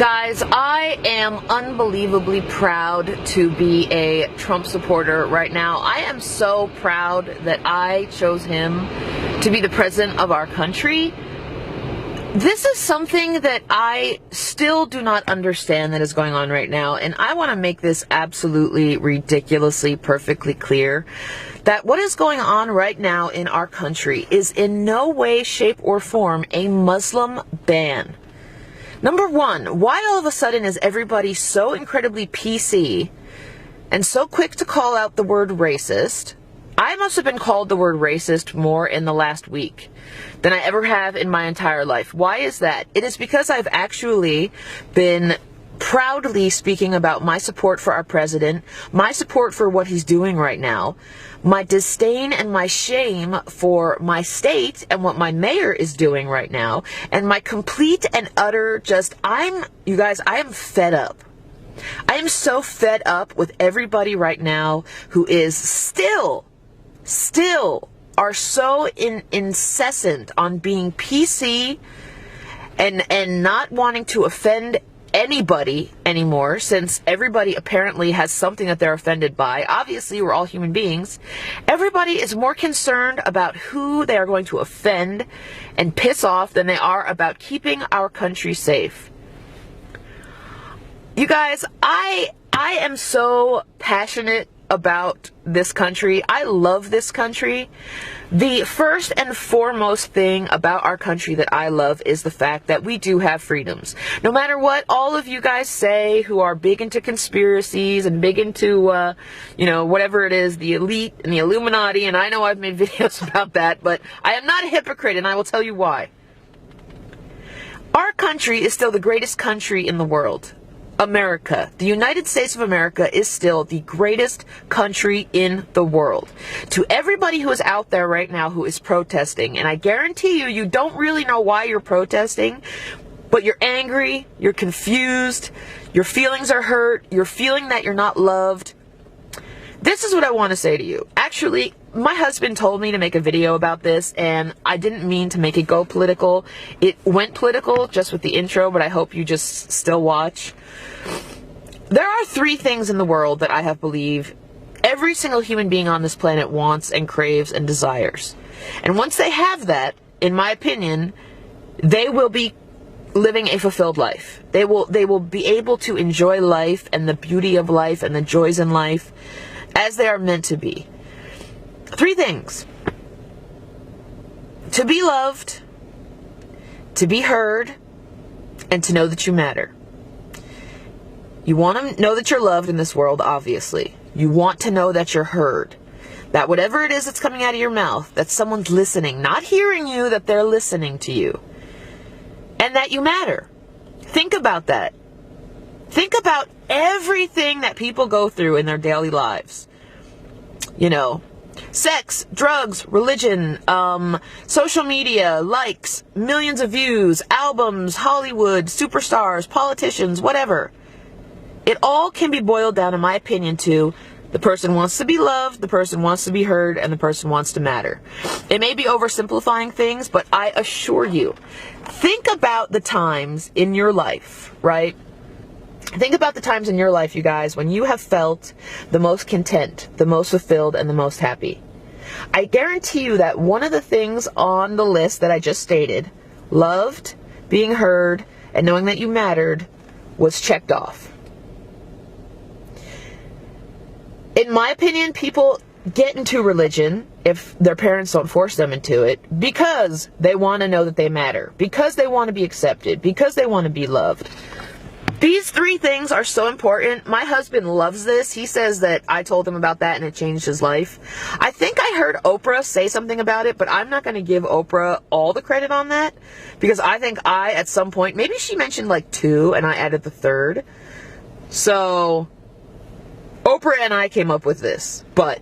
Guys, I am unbelievably proud to be a Trump supporter right now. I am so proud that I chose him to be the president of our country. This is something that I still do not understand that is going on right now, and I want to make this absolutely ridiculously perfectly clear that what is going on right now in our country is in no way, shape, or form a Muslim ban. Number one, why all of a sudden is everybody so incredibly PC and so quick to call out the word racist? I must have been called the word racist more in the last week than I ever have in my entire life. Why is that? It is because I've actually been proudly speaking about my support for our president, my support for what he's doing right now, my disdain and my shame for my state and what my mayor is doing right now, and my complete and utter you guys, I am fed up. I am so fed up with everybody right now who is still are so incessant on being PC and not wanting to offend anybody anymore, since everybody apparently has something that they're offended by. Obviously, we're all human beings. Everybody is more concerned about who they are going to offend and piss off than they are about keeping our country safe. You guys, I am so passionate about this country. I love this country. The first and foremost thing about our country that I love is the fact that we do have freedoms. No matter what all of you guys say who are big into conspiracies and big into, whatever it is, the elite and the Illuminati, and I know I've made videos about that, but I am not a hypocrite, and I will tell you why. Our country is still the greatest country in the world. America, the United States of America, is still the greatest country in the world. To everybody who is out there right now who is protesting, and I guarantee you, you don't really know why you're protesting, but you're angry, you're confused, your feelings are hurt, you're feeling that you're not loved. This is what I want to say to you. Actually, my husband told me to make a video about this, and I didn't mean to make it go political. It went political just with the intro, but I hope you just still watch. There are three things in the world that I have believed every single human being on this planet wants and craves and desires. And once they have that, in my opinion, they will be living a fulfilled life. They will be able to enjoy life and the beauty of life and the joys in life as they are meant to be. Three things: to be loved, to be heard, and to know that you matter. You want to know that you're loved in this world, obviously. You want to know that you're heard. That whatever it is that's coming out of your mouth, that someone's listening, not hearing you, that they're listening to you. And that you matter. Think about that. Think about everything that people go through in their daily lives. Sex, drugs, religion, social media, likes, millions of views, albums, Hollywood, superstars, politicians, whatever. It all can be boiled down, in my opinion, to the person wants to be loved, the person wants to be heard, and the person wants to matter. It may be oversimplifying things, but I assure you, think about the times in your life, right? Think about the times in your life, you guys, when you have felt the most content, the most fulfilled, and the most happy. I guarantee you that one of the things on the list that I just stated, loved, being heard, and knowing that you mattered, was checked off. In my opinion, people get into religion, if their parents don't force them into it, because they want to know that they matter, because they want to be accepted, because they want to be loved. These three things are so important. My husband loves this. He says that I told him about that and it changed his life. I think I heard Oprah say something about it, but I'm not going to give Oprah all the credit on that, because I think at some point, maybe she mentioned like 2 and I added the third. So Oprah and I came up with this. But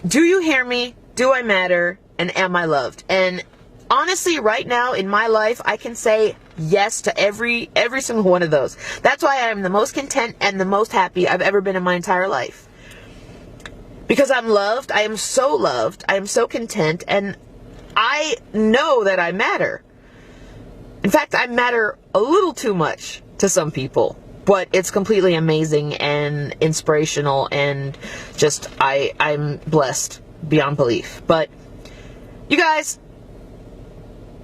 do you hear me? Do I matter? And am I loved? And honestly, right now in my life, I can say yes to every single one of those. That's why I am the most content and the most happy I've ever been in my entire life. Because I'm loved. I am so loved. I am so content. And I know that I matter. In fact, I matter a little too much to some people. But it's completely amazing and inspirational, and just, I'm blessed beyond belief. But you guys,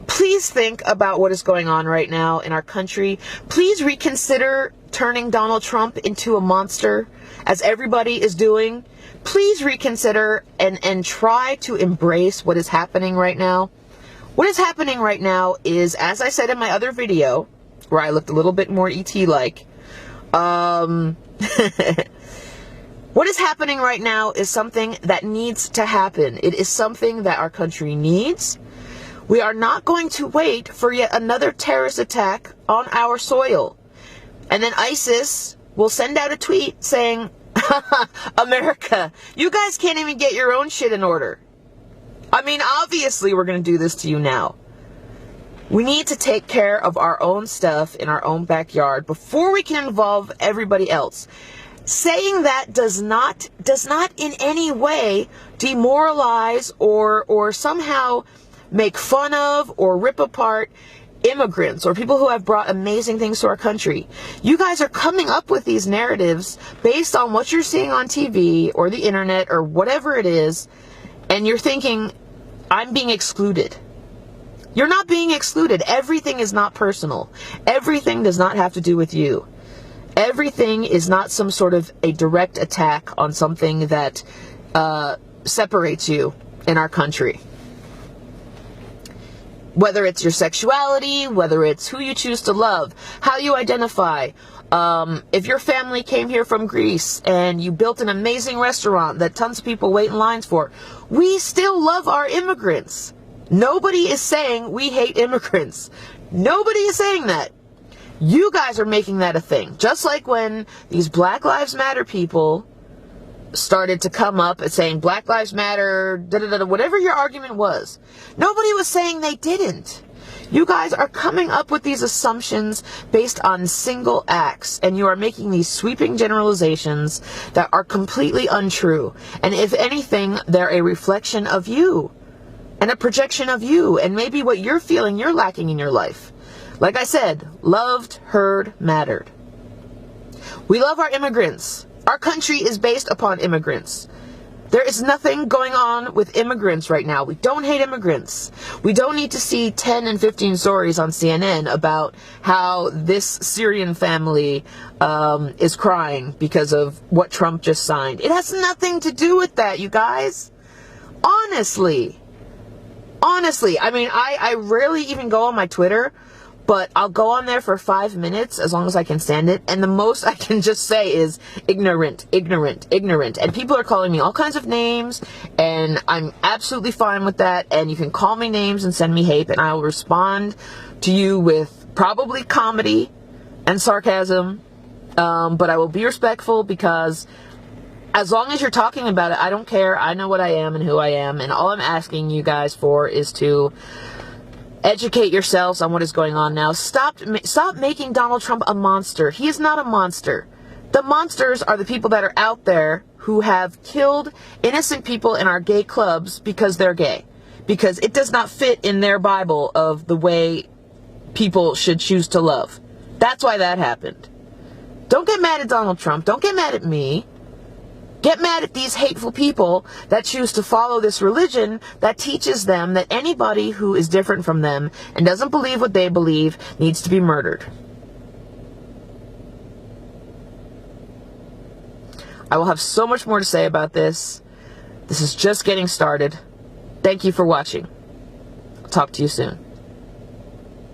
please think about what is going on right now in our country. Please reconsider turning Donald Trump into a monster, as everybody is doing. Please reconsider and try to embrace what is happening right now. What is happening right now is, as I said in my other video, where I looked a little bit more ET-like, what is happening right now is something that needs to happen. It is something that our country needs. We are not going to wait for yet another terrorist attack on our soil. And then ISIS will send out a tweet saying, America, you guys can't even get your own shit in order. I mean, obviously we're going to do this to you now. We need to take care of our own stuff in our own backyard before we can involve everybody else. Saying that does not in any way demoralize or somehow make fun of or rip apart immigrants or people who have brought amazing things to our country. You guys are coming up with these narratives based on what you're seeing on TV or the internet or whatever it is, and you're thinking, I'm being excluded. You're not being excluded. Everything is not personal. Everything does not have to do with you. Everything is not some sort of a direct attack on something that separates you in our country. Whether it's your sexuality, whether it's who you choose to love, how you identify. If your family came here from Greece and you built an amazing restaurant that tons of people wait in lines for, we still love our immigrants. Nobody is saying we hate immigrants. Nobody is saying that. You guys are making that a thing. Just like when these Black Lives Matter people started to come up and saying Black Lives Matter, whatever your argument was. Nobody was saying they didn't. You guys are coming up with these assumptions based on single acts, and you are making these sweeping generalizations that are completely untrue. And if anything, they're a reflection of you. And a projection of you, and maybe what you're feeling you're lacking in your life. Like I said, loved, heard, mattered. We love our immigrants. Our country is based upon immigrants. There is nothing going on with immigrants right now. We don't hate immigrants. We don't need to see 10 and 15 stories on CNN about how this Syrian family is crying because of what Trump just signed. It has nothing to do with that, you guys. Honestly, I mean, I rarely even go on my Twitter, but I'll go on there for 5 minutes as long as I can stand it. And the most I can just say is ignorant, ignorant, ignorant. And people are calling me all kinds of names, and I'm absolutely fine with that. And you can call me names and send me hate, and I will respond to you with probably comedy and sarcasm. But I will be respectful, because as long as you're talking about it, I don't care. I know what I am and who I am. And all I'm asking you guys for is to educate yourselves on what is going on now. Stop making Donald Trump a monster. He is not a monster. The monsters are the people that are out there who have killed innocent people in our gay clubs because they're gay. Because it does not fit in their Bible of the way people should choose to love. That's why that happened. Don't get mad at Donald Trump. Don't get mad at me. Get mad at these hateful people that choose to follow this religion that teaches them that anybody who is different from them and doesn't believe what they believe needs to be murdered. I will have so much more to say about this. This is just getting started. Thank you for watching. I'll talk to you soon.